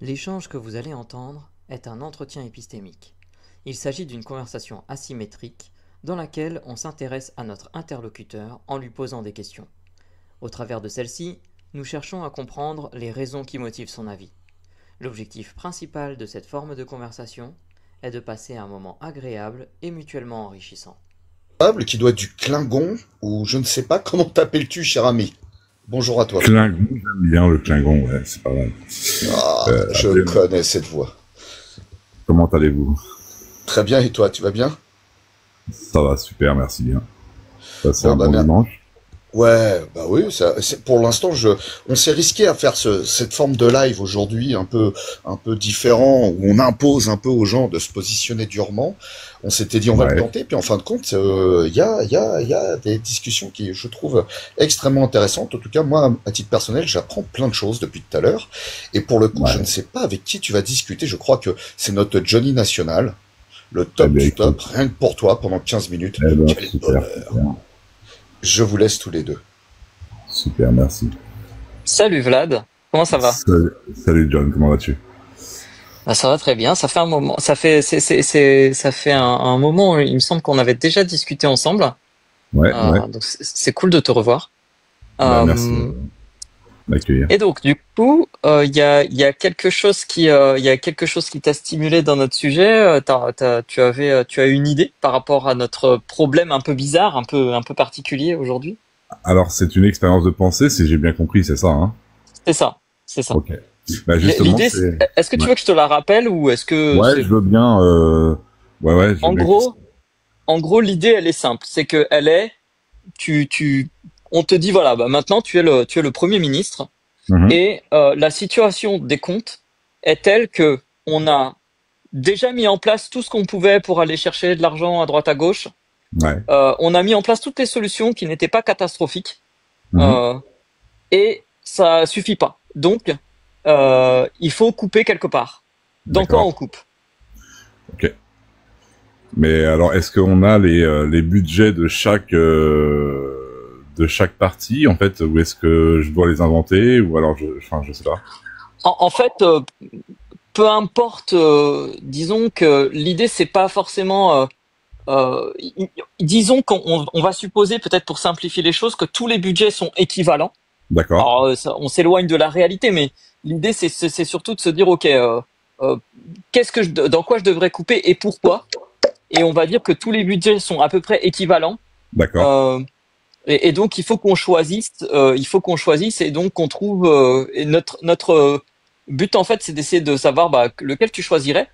L'échange que vous allez entendre est un entretien épistémique. Il s'agit d'une conversation asymétrique dans laquelle on s'intéresse à notre interlocuteur en lui posant des questions. Au travers de celle-ci, nous cherchons à comprendre les raisons qui motivent son avis. L'objectif principal de cette forme de conversation est de passer un moment agréable et mutuellement enrichissant. Qui doit être du Klingon, ou je ne sais pas, comment t'appelles-tu, cher ami? Bonjour à toi. Klingon, j'aime bien le Klingon, ouais, c'est pas mal. Ah, je Appelez-moi. connais cette voix. Comment allez-vous? Très bien, et toi, tu vas bien? Ça va, super, merci bien. Passez Bon, un bah, bon dimanche. ouais, bah oui, pour l'instant, on s'est risqué à faire cette forme de live aujourd'hui, un peu différent, où on impose un peu aux gens de se positionner durement. On s'était dit, on va le Ouais, tenter, puis en fin de compte, il y a des discussions qui, je trouve, extrêmement intéressantes. En tout cas, moi, à titre personnel, j'apprends plein de choses depuis tout à l'heure. Et pour le coup, je ne ouais. sais pas avec qui tu vas discuter. Je crois que c'est notre Johnny National, le Eh top bien, du top, écoute, rien que pour toi, pendant 15 minutes. eh ben, Quel super, bonheur. super, Je vous laisse tous les deux. super, merci. Salut Vlad, comment ça va? Salut John, comment vas-tu? Bah, ça va très bien, ça fait un moment, ça fait un moment, il me semble qu'on avait déjà discuté ensemble, Ouais, ouais, donc c'est cool de te revoir. bah, merci de Euh, m'accueillir. et donc du coup, il y a quelque chose il y a quelque chose qui t'a stimulé dans notre sujet. Tu as une idée par rapport à notre problème un peu bizarre, un peu particulier aujourd'hui? Alors, c'est une expérience de pensée, si j'ai bien compris, c'est ça, hein? C'est ça, c'est ça. Ok. Bah, justement, L'idée, c'est... est-ce que tu Ouais, veux que je te la rappelle ou est-ce que ouais, c'est je veux bien... Ouais, je veux en bien que... gros, en gros, l'idée, elle est simple. C'est que elle est, tu, on te dit voilà, bah maintenant tu es le Premier ministre Mhm. et la situation des comptes est telle que on a déjà mis en place tout ce qu'on pouvait pour aller chercher de l'argent à droite à gauche. Ouais. On a mis en place toutes les solutions qui n'étaient pas catastrophiques Mhm. euh, et ça suffit pas. Donc, il faut couper quelque part. Dans quoi D'accord. on coupe? Ok. Mais alors, est-ce qu'on a les budgets de chaque partie, en fait, ou est-ce que je dois les inventer, ou alors enfin, je sais pas. En fait, peu importe. Disons que l'idée c'est pas forcément. Disons on va supposer peut-être pour simplifier les choses que tous les budgets sont équivalents. D'accord. Alors on s'éloigne de la réalité, mais l'idée c'est surtout de se dire ok, euh, dans quoi je devrais couper et pourquoi. Et on va dire que tous les budgets sont à peu près équivalents. D'accord. Euh, et donc il faut qu'on choisisse et donc qu'on trouve. Et notre but en fait, c'est d'essayer de savoir bah, lequel tu choisirais.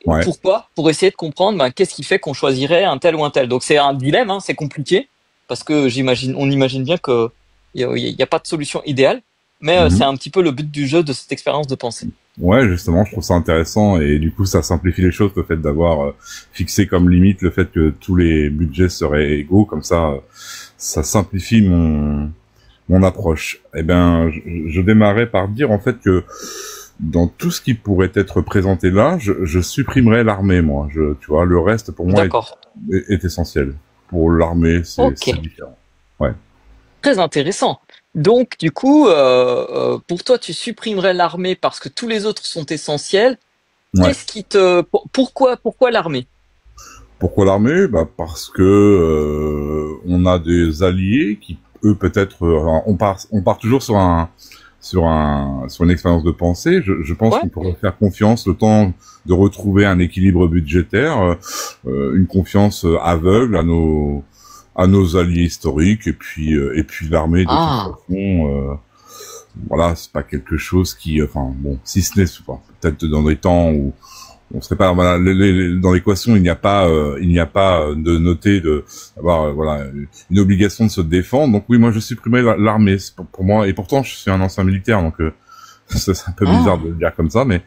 Et Ouais. pourquoi? Pour essayer de comprendre bah, qu'est-ce qui fait qu'on choisirait un tel ou un tel. Donc c'est un dilemme, hein, c'est compliqué parce que on imagine bien que il y a pas de solution idéale, mais c'est Mhm. un petit peu le but du jeu de cette expérience de pensée. Ouais, justement, je trouve ça intéressant, et du coup, ça simplifie les choses, le fait d'avoir fixé comme limite le fait que tous les budgets seraient égaux, comme ça simplifie mon approche. Eh ben, je démarrais par dire, en fait, que dans tout ce qui pourrait être présenté là, je supprimerais l'armée, moi. Tu vois, le reste, pour moi, D'accord. est essentiel. Pour l'armée, Ok. c'est différent. Ouais. Très intéressant. Donc, du coup, pour toi, tu supprimerais l'armée parce que tous les autres sont essentiels. Ouais. Qu'est-ce qui pourquoi l'armée? Pourquoi l'armée? Bah, parce que on a des alliés qui, eux, peut-être, on part toujours sur une expérience de pensée. Je pense Ouais. qu'on pourrait faire confiance le temps de retrouver un équilibre budgétaire, une confiance aveugle à nos alliés historiques, et puis l'armée, de toute Ah. façon, voilà, c'est pas quelque chose qui, enfin bon, si ce n'est enfin, peut-être dans des temps où on serait pas, voilà, dans l'équation il n'y a pas de noter de d'avoir voilà, une obligation de se défendre. Donc oui, moi je supprimerais l'armée, c'est pour moi, et pourtant je suis un ancien militaire, donc c'est un peu bizarre Ah. de le dire comme ça, mais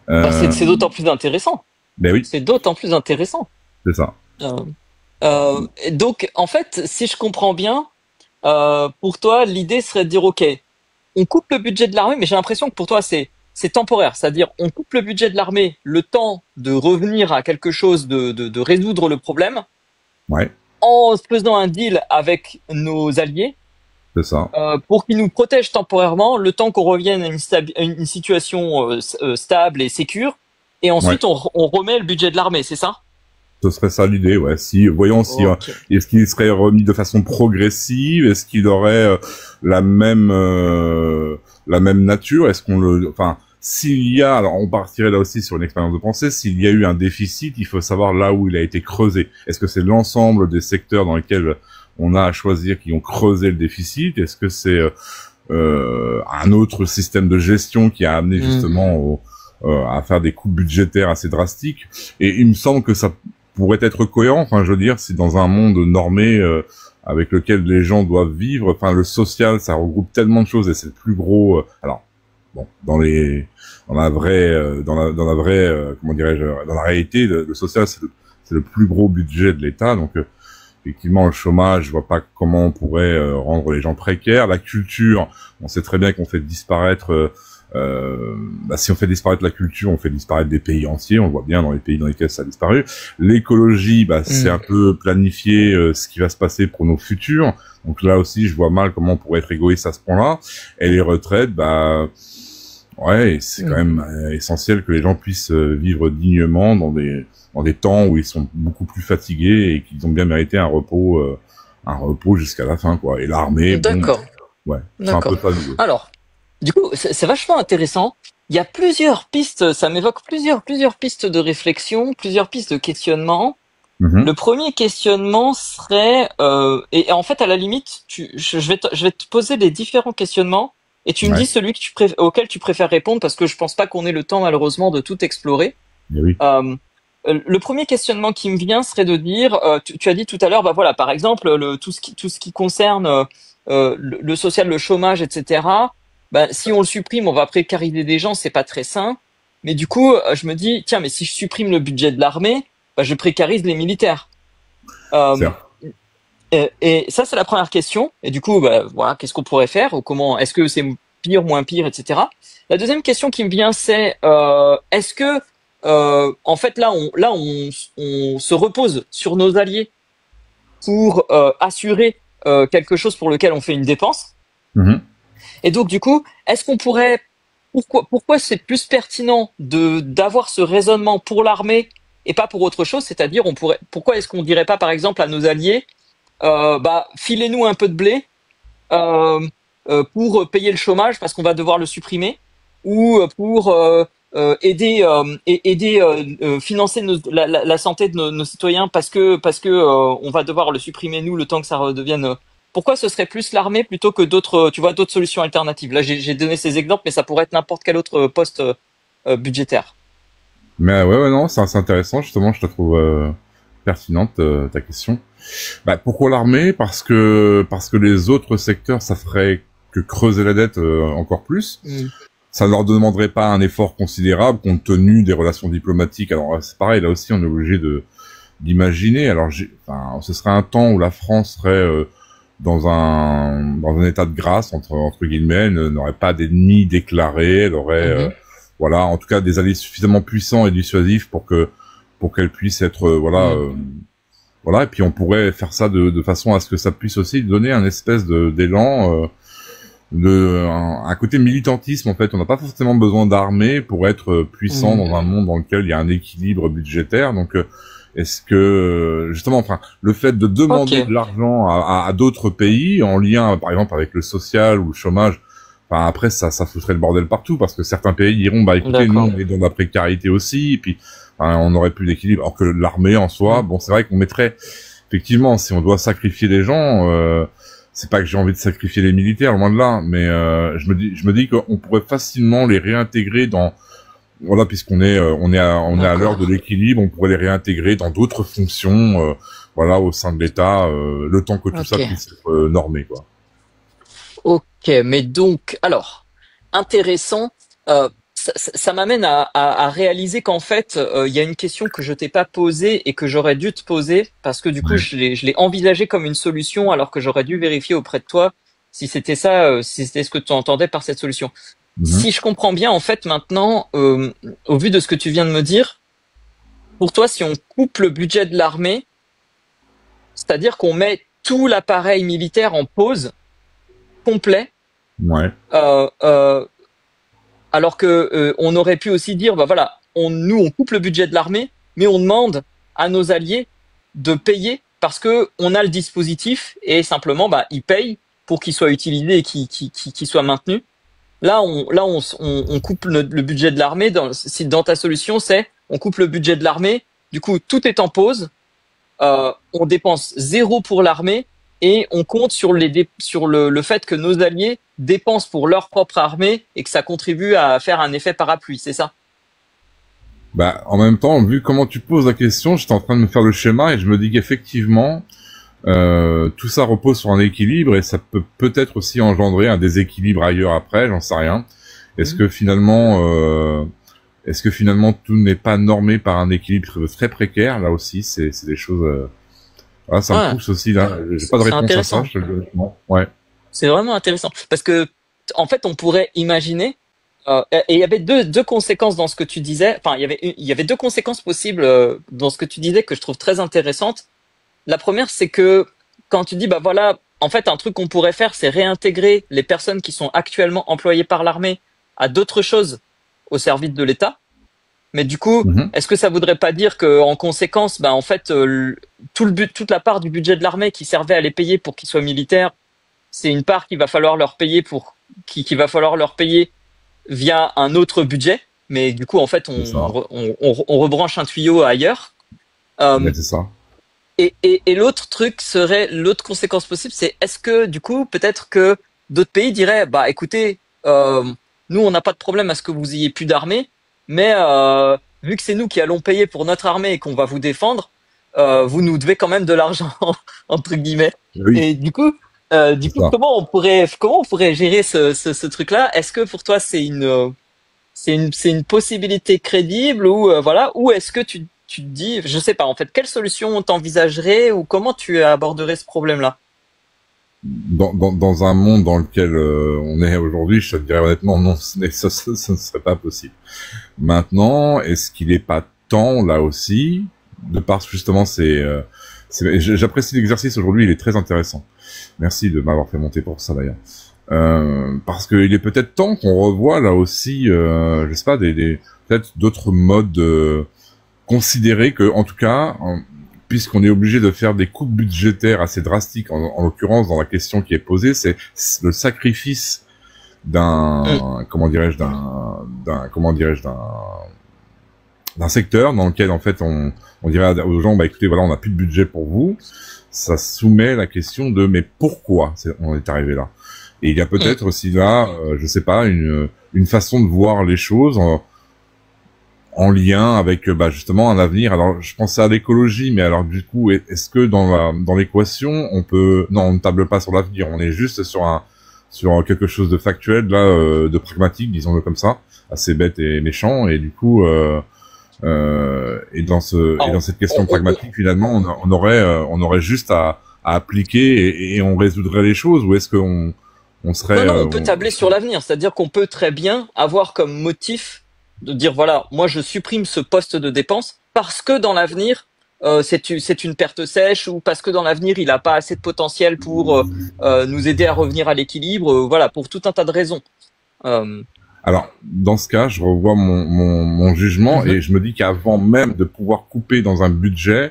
Bah, euh, c'est d'autant plus intéressant. ben oui, C'est d'autant plus intéressant. c'est ça. Euh, et donc, en fait, si je comprends bien, pour toi, l'idée serait de dire, OK, on coupe le budget de l'armée, mais j'ai l'impression que pour toi, c'est temporaire. C'est-à-dire, on coupe le budget de l'armée, le temps de revenir à quelque chose de résoudre le problème, Ouais. en faisant un deal avec nos alliés, C'est ça. pour qu'il nous protège temporairement, le temps qu'on revienne à à une situation stable et sécure, et Ouais. ensuite on remet le budget de l'armée, c'est ça? Ce serait ça l'idée, ouais. Si, voyons si, Ok. est-ce qu'il serait remis de façon progressive? Est-ce qu'il aurait la même nature? Est-ce qu'on le, enfin, s'il y a, alors on partirait là aussi sur une expérience de pensée, s'il y a eu un déficit, il faut savoir là où il a été creusé. Est-ce que c'est l'ensemble des secteurs dans lesquels on a à choisir qui ont creusé le déficit? Est-ce que c'est un autre système de gestion qui a amené justement à faire des coupes budgétaires assez drastiques? Et il me semble que ça pourrait être cohérent. Enfin, je veux dire, c'est dans un monde normé avec lequel les gens doivent vivre. Enfin, le social, ça regroupe tellement de choses et c'est le plus gros. Alors, bon, dans la vraie, dans la vraie, comment dirais-je, dans la réalité, le social, c'est le plus gros budget de l'État. Donc, effectivement, le chômage, je vois pas comment on pourrait rendre les gens précaires. La culture, on sait très bien qu'on fait disparaître. Si on fait disparaître la culture, on fait disparaître des pays entiers. On le voit bien dans les pays dans lesquels ça a disparu. L'écologie, c'est un peu planifier ce qui va se passer pour nos futurs. Donc là aussi, je vois mal comment on pourrait être égoïste à ce point-là. Et les retraites, ouais, c'est quand même essentiel que les gens puissent vivre dignement dans des temps où ils sont beaucoup plus fatigués et qu'ils ont bien mérité un repos jusqu'à la fin, quoi. Et l'armée, D'accord. ouais, c'est un peu D'accord. ça l'idée. Alors, du coup, c'est vachement intéressant. Il y a plusieurs pistes, ça m'évoque plusieurs pistes de réflexion, plusieurs pistes de questionnement. Mhm. Le premier questionnement serait, et en fait, à la limite, je vais te poser les différents questionnements et tu me Ouais. dis celui que auquel tu préfères répondre parce que je pense pas qu'on ait le temps malheureusement de tout explorer. Mais oui. Le premier questionnement qui me vient serait de dire, tu as dit tout à l'heure, bah voilà, par exemple, tout ce qui concerne le social, le chômage, etc. Bah, si on le supprime, on va précariser des gens, c'est pas très sain. Mais du coup, je me dis, tiens, mais si je supprime le budget de l'armée, bah, je précarise les militaires. C'est Euh, et ça, c'est la première question. Et du coup, bah, voilà, qu'est-ce qu'on pourrait faire? Ou comment, est-ce que c'est pire, moins pire, etc. La deuxième question qui me vient, c'est est-ce que, en fait, on se repose sur nos alliés pour assurer quelque chose pour lequel on fait une dépense? Mhm. Et donc, du coup, est-ce qu'on pourrait, pourquoi c'est plus pertinent d'avoir ce raisonnement pour l'armée et pas pour autre chose? C'est-à-dire, pourquoi est-ce qu'on dirait pas, par exemple, à nos alliés, bah, filez-nous un peu de blé euh, pour payer le chômage parce qu'on va devoir le supprimer, ou pour financer la santé de nos citoyens parce que on va devoir le supprimer nous le temps que ça redevienne. Pourquoi ce serait plus l'armée plutôt que d'autres, tu vois, d'autres solutions alternatives? Là, j'ai donné ces exemples, mais ça pourrait être n'importe quel autre poste budgétaire. Mais ouais, non, c'est intéressant, justement, je la trouve pertinente, ta question. Bah, pourquoi l'armée? Parce que les autres secteurs, ça ferait que creuser la dette encore plus. Ça ne leur demanderait pas un effort considérable compte tenu des relations diplomatiques. Alors c'est pareil, là aussi on est obligé d'imaginer. Alors ce serait un temps où la France serait dans un état de grâce entre guillemets, elle n'aurait pas d'ennemis déclarés, elle aurait voilà, en tout cas des alliés suffisamment puissants et dissuasifs pour qu'elle puisse être voilà, et puis on pourrait faire ça de façon à ce que ça puisse aussi donner un espèce d'élan, un côté militantisme en fait. On n'a pas forcément besoin d'armée pour être puissant dans un monde dans lequel il y a un équilibre budgétaire. Donc, est-ce que justement, enfin, le fait de demander de l'argent à d'autres pays en lien, par exemple, avec le social ou le chômage, enfin après ça foutrait le bordel partout parce que certains pays diront bah écoutez, nous on est dans la précarité aussi, et puis on n'aurait plus d'équilibre. Alors que l'armée en soi, bon, c'est vrai qu'on mettrait, effectivement, si on doit sacrifier des gens, c'est pas que j'ai envie de sacrifier les militaires, loin de là, mais je me dis qu'on pourrait facilement les réintégrer dans, voilà, puisqu'on est à l'heure de l'équilibre, on pourrait les réintégrer dans d'autres fonctions, voilà, au sein de l'État, le temps que tout ça puisse être normé, quoi. Ok, mais donc, alors, intéressant. Ça m'amène à réaliser qu'en fait, il y a une question que je t'ai pas posée et que j'aurais dû te poser parce que du coup, je l'ai envisagé comme une solution alors que j'aurais dû vérifier auprès de toi si c'était ça, si c'était ce que tu entendais par cette solution. Si je comprends bien, en fait, maintenant, au vu de ce que tu viens de me dire, pour toi, si on coupe le budget de l'armée, c'est-à-dire qu'on met tout l'appareil militaire en pause, complet. Ouais. Alors que on aurait pu aussi dire, bah voilà, on coupe le budget de l'armée, mais on demande à nos alliés de payer parce que on a le dispositif et simplement, bah, ils payent pour qu'il soit utilisé et qu'il soit maintenu. Là, on coupe le budget de l'armée. Dans ta solution, c'est on coupe le budget de l'armée. Du coup, tout est en pause. On dépense 0 pour l'armée et on compte sur le fait que nos alliés dépensent pour leur propre armée et que ça contribue à faire un effet parapluie. C'est ça? Bah, en même temps, vu comment tu poses la question, j'étais en train de me faire le schéma et je me dis qu'effectivement, tout ça repose sur un équilibre et ça peut peut-être aussi engendrer un déséquilibre ailleurs après, j'en sais rien. Est-ce que finalement tout n'est pas normé par un équilibre très précaire? Là aussi, c'est des choses. Voilà, ça me pousse aussi là. J'ai pas de réponse à ça, je te le dis honnêtement. Ouais. C'est vraiment intéressant parce que en fait, on pourrait imaginer. Et il y avait deux conséquences dans ce que tu disais. Enfin, il y avait deux conséquences possibles dans ce que tu disais que je trouve très intéressantes. La première, c'est que quand tu dis, bah voilà, en fait, un truc qu'on pourrait faire, c'est réintégrer les personnes qui sont actuellement employées par l'armée à d'autres choses au service de l'État. Mais du coup, est-ce que ça voudrait pas dire que, en conséquence, bah en fait, toute la part du budget de l'armée qui servait à les payer pour qu'ils soient militaires, c'est une part qu'il va falloir leur payer qu'il va falloir leur payer via un autre budget. Mais du coup, en fait, on rebranche un tuyau ailleurs. C'est ça. Et l'autre conséquence possible, c'est est-ce que du coup peut-être que d'autres pays diraient bah écoutez, nous on n'a pas de problème à ce que vous ayez plus d'armée, mais vu que c'est nous qui allons payer pour notre armée et qu'on va vous défendre, vous nous devez quand même de l'argent entre guillemets. Oui. Et du coup comment on pourrait gérer ce truc-là? Est-ce que pour toi c'est une possibilité crédible ou voilà, ou est-ce que tu te dis, je sais pas, en fait, quelle solution t'envisagerais ou comment tu aborderais ce problème-là? Dans un monde dans lequel on est aujourd'hui, je te dirais honnêtement non, ce ne serait pas possible. Maintenant, est-ce qu'il n'est pas temps, là aussi, de par justement j'apprécie l'exercice aujourd'hui, il est très intéressant. Merci de m'avoir fait monter pour ça d'ailleurs. Parce qu'il est peut-être temps qu'on revoie là aussi, je sais pas, peut-être d'autres modes considérer que, en tout cas, puisqu'on est obligé de faire des coupes budgétaires assez drastiques, en l'occurrence dans la question qui est posée, c'est le sacrifice d'un secteur dans lequel en fait on dirait aux gens bah écoutez voilà on n'a plus de budget pour vous. Ça soumet la question de mais pourquoi on est arrivé là. Et il y a peut-être aussi là, je sais pas, une façon de voir les choses en lien avec justement un avenir. Alors je pensais à l'écologie, mais alors du coup est-ce que dans l'équation on ne table pas sur l'avenir, on est juste sur quelque chose de factuel là, de pragmatique, disons-le comme ça, assez bête et méchant, et du coup et dans cette question pragmatique finalement on aurait juste à appliquer et on résoudrait les choses, ou est-ce qu'on serait non, on peut tabler sur l'avenir, c'est-à-dire qu'on peut très bien avoir comme motif de dire voilà, moi je supprime ce poste de dépense parce que dans l'avenir c'est une perte sèche, ou parce que dans l'avenir il a pas assez de potentiel pour nous aider à revenir à l'équilibre, voilà, pour tout un tas de raisons. Alors dans ce cas, je revois mon jugement et je me dis qu'avant même de pouvoir couper dans un budget,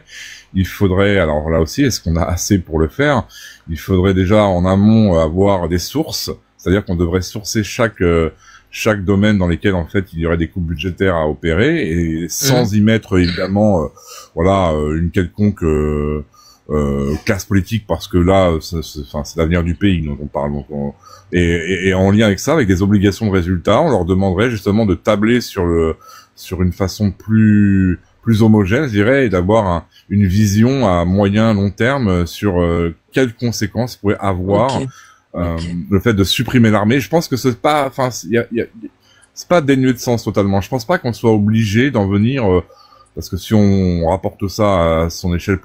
il faudrait, alors là aussi, est-ce qu'on a assez pour le faire? Il faudrait déjà en amont avoir des sources, c'est-à-dire qu'on devrait sourcer chaque domaine dans lesquels en fait il y aurait des coupes budgétaires à opérer, et sans y mettre évidemment une quelconque classe politique, parce que là c'est l'avenir du pays dont on parle, donc et en lien avec ça, avec des obligations de résultat, on leur demanderait justement de tabler sur une façon plus homogène, je dirais, et d'avoir une vision à moyen long terme sur quelles conséquences pourrait avoir le fait de supprimer l'armée. Je pense que c'est pas, c'est pas dénué de sens totalement. Je pense pas qu'on soit obligé d'en venir, parce que si on rapporte ça à son échelle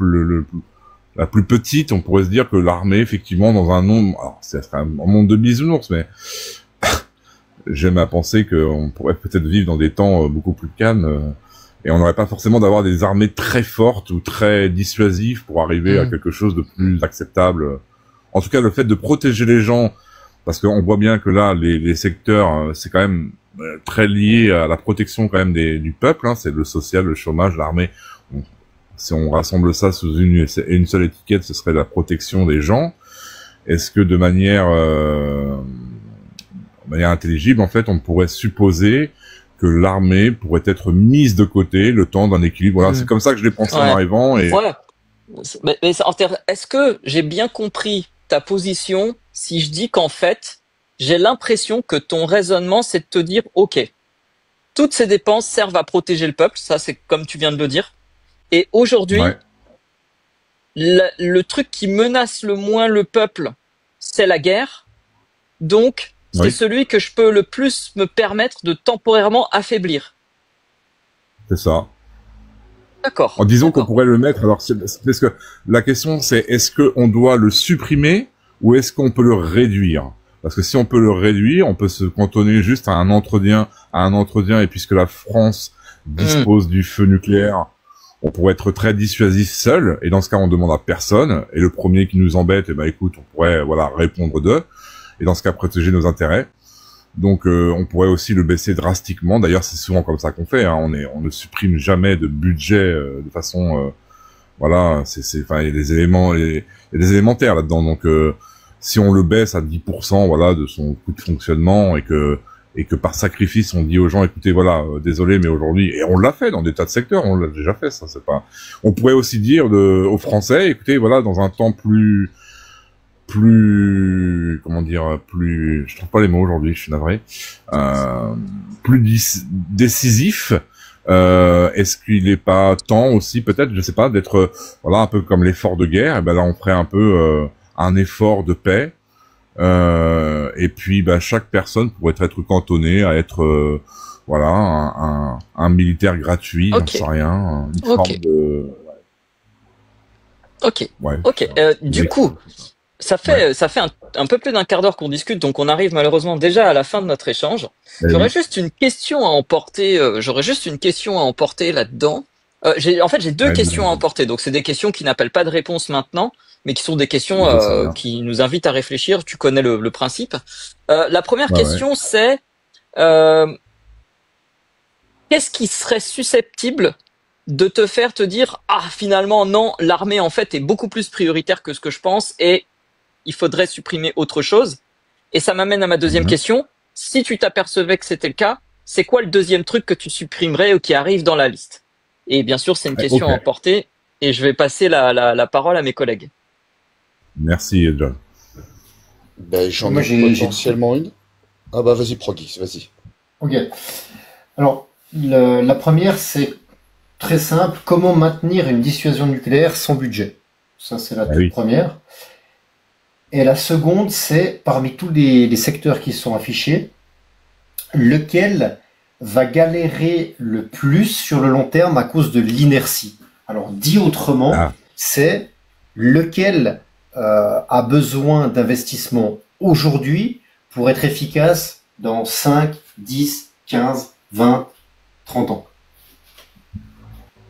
la plus petite, on pourrait se dire que l'armée, effectivement, dans un monde, alors ça serait un monde de bisounours, mais j'aime à penser qu'on pourrait peut-être vivre dans des temps beaucoup plus calmes, et on n'aurait pas forcément d'avoir des armées très fortes ou très dissuasives pour arriver à quelque chose de plus acceptable. En tout cas, le fait de protéger les gens parce qu'on voit bien que là, les secteurs, c'est quand même très lié à la protection quand même du peuple, hein, c'est le social, le chômage, l'armée. Si on rassemble ça sous une seule étiquette, ce serait la protection des gens. Est-ce que de manière intelligible, en fait, on pourrait supposer que l'armée pourrait être mise de côté le temps d'un équilibre. Voilà, c'est comme ça que je l'ai pensé en arrivant. Et... Ouais. Mais est-ce que j'ai bien compris ta position si je dis qu'en fait, j'ai l'impression que ton raisonnement, c'est de te dire, OK, toutes ces dépenses servent à protéger le peuple, ça c'est comme tu viens de le dire, et aujourd'hui, le truc qui menace le moins le peuple, c'est la guerre, donc c'est celui que je peux le plus me permettre de temporairement affaiblir. C'est ça. D'accord. En disant qu'on pourrait le mettre, alors parce que la question c'est est-ce qu'on doit le supprimer ou est-ce qu'on peut le réduire? Parce que si on peut le réduire, on peut se cantonner juste à un entretien, et puisque la France dispose du feu nucléaire, on pourrait être très dissuasif seul, et dans ce cas on demande à personne, et le premier qui nous embête, écoute, on pourrait répondre d'eux, et dans ce cas protéger nos intérêts. Donc on pourrait aussi le baisser drastiquement. D'ailleurs, c'est souvent comme ça qu'on fait. Hein. On ne supprime jamais de budget de façon, enfin, il y a des éléments, il y a des élémentaires là-dedans. Donc si on le baisse à 10%, de son coût de fonctionnement et que par sacrifice on dit aux gens, écoutez, désolé, mais aujourd'hui, et on l'a fait dans des tas de secteurs, on l'a déjà fait. Ça, c'est pas. On pourrait aussi dire aux Français, écoutez, dans un temps plus, je trouve pas les mots aujourd'hui, je suis navré, plus décisif, est-ce qu'il est pas temps aussi, peut-être, je sais pas, d'être, un peu comme l'effort de guerre, et là, on ferait un peu, un effort de paix, et puis, chaque personne pourrait être cantonnée à être, un militaire gratuit, j'en sais rien, une forme de... Ok. Du coup, ça fait un peu plus d'un quart d'heure qu'on discute, donc on arrive malheureusement déjà à la fin de notre échange. J'aurais juste une question à emporter. Là-dedans. J'ai deux questions à emporter. Donc c'est des questions qui n'appellent pas de réponse maintenant, mais qui sont des questions qui nous invitent à réfléchir. Tu connais le principe. La première question, c'est qu'est-ce qui serait susceptible de te faire te dire finalement non, l'armée en fait est beaucoup plus prioritaire que ce que je pense et il faudrait supprimer autre chose. Et ça m'amène à ma deuxième question. Si tu t'apercevais que c'était le cas, c'est quoi le deuxième truc que tu supprimerais ou qui arrive dans la liste? Et bien sûr, c'est une question à emporter et je vais passer la parole à mes collègues. Merci, John. J'en ai potentiellement une. Ah vas-y, Proggy, vas-y. Ok. Alors, la première, c'est très simple. Comment maintenir une dissuasion nucléaire sans budget? Ça, c'est la toute première. Et la seconde, c'est parmi tous les secteurs qui sont affichés, lequel va galérer le plus sur le long terme à cause de l'inertie. Alors, dit autrement, c'est lequel a besoin d'investissement aujourd'hui pour être efficace dans 5, 10, 15, 20, 30 ans.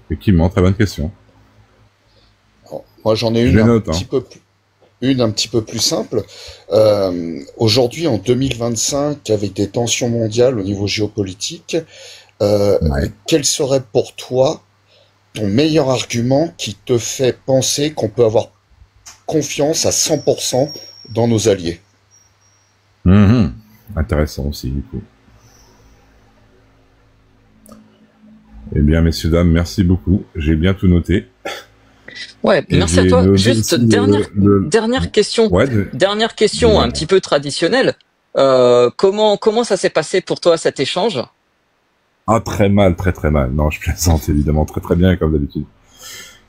Effectivement, très bonne question. Alors, moi, j'en ai une un petit peu plus simple. Aujourd'hui, en 2025, avec des tensions mondiales au niveau géopolitique, quel serait pour toi ton meilleur argument qui te fait penser qu'on peut avoir confiance à 100% dans nos alliés? Intéressant aussi, du coup. Eh bien, messieurs, dames, merci beaucoup. J'ai bien tout noté. Ouais, merci à toi. Juste dernière question. Dernière question un petit peu traditionnelle. Comment ça s'est passé pour toi cet échange? Très mal, très très mal. Non, je plaisante évidemment très très bien comme d'habitude.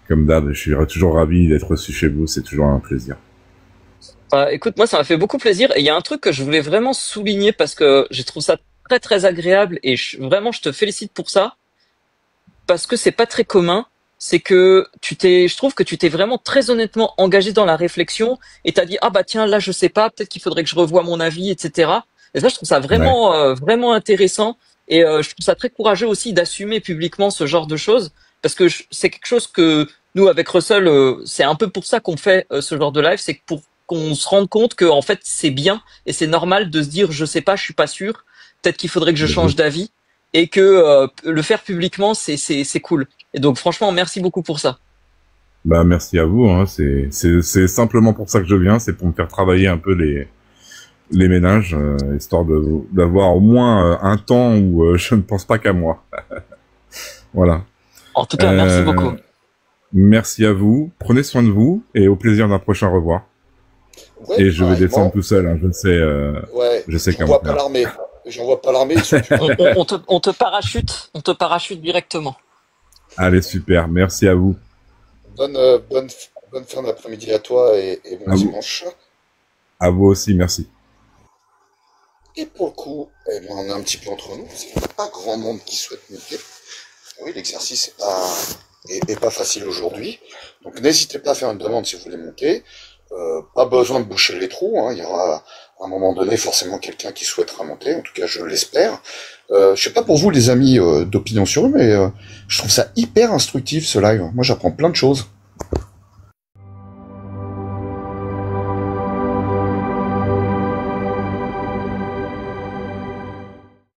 Comme d'hab, je suis toujours ravi d'être reçu chez vous. C'est toujours un plaisir. Écoute, moi ça m'a fait beaucoup plaisir. Et il y a un truc que je voulais vraiment souligner parce que j'ai trouvé ça très très agréable et vraiment je te félicite pour ça parce que c'est pas très commun. C'est que je trouve que tu t'es vraiment très honnêtement engagé dans la réflexion et t'as dit tiens là je sais pas, peut-être qu'il faudrait que je revoie mon avis, etc. Et ça je trouve ça vraiment vraiment intéressant et je trouve ça très courageux aussi d'assumer publiquement ce genre de choses parce que c'est quelque chose que nous avec Russell c'est un peu pour ça qu'on fait ce genre de live, c'est que pour qu'on se rende compte que en fait c'est bien et c'est normal de se dire je sais pas, je suis pas sûr, peut-être qu'il faudrait que je change d'avis et que le faire publiquement c'est cool. Et donc franchement merci beaucoup pour ça. Bah merci à vous, hein. C'est simplement pour ça que je viens, c'est pour me faire travailler un peu les ménages, histoire d'avoir au moins un temps où je ne pense pas qu'à moi. Voilà. En tout cas, merci beaucoup. Merci à vous, prenez soin de vous et au plaisir d'un prochain revoir. Ouais, et je vais descendre tout seul, hein. Je sais comment faire. J'envoie pas l'armée. On te parachute directement. Allez, super, merci à vous. Bonne fin d'après-midi à toi et bon dimanche. À vous aussi, merci. Et pour le coup, on est un petit peu entre nous, parce qu'il n'y a pas grand monde qui souhaite monter. Oui, l'exercice est pas facile aujourd'hui. Donc n'hésitez pas à faire une demande si vous voulez monter. Pas besoin de boucher les trous, hein. Il y aura à un moment donné forcément quelqu'un qui souhaitera monter, en tout cas je l'espère. Je sais pas pour vous les amis d'Opinion sur eux, mais je trouve ça hyper instructif ce live. Moi j'apprends plein de choses.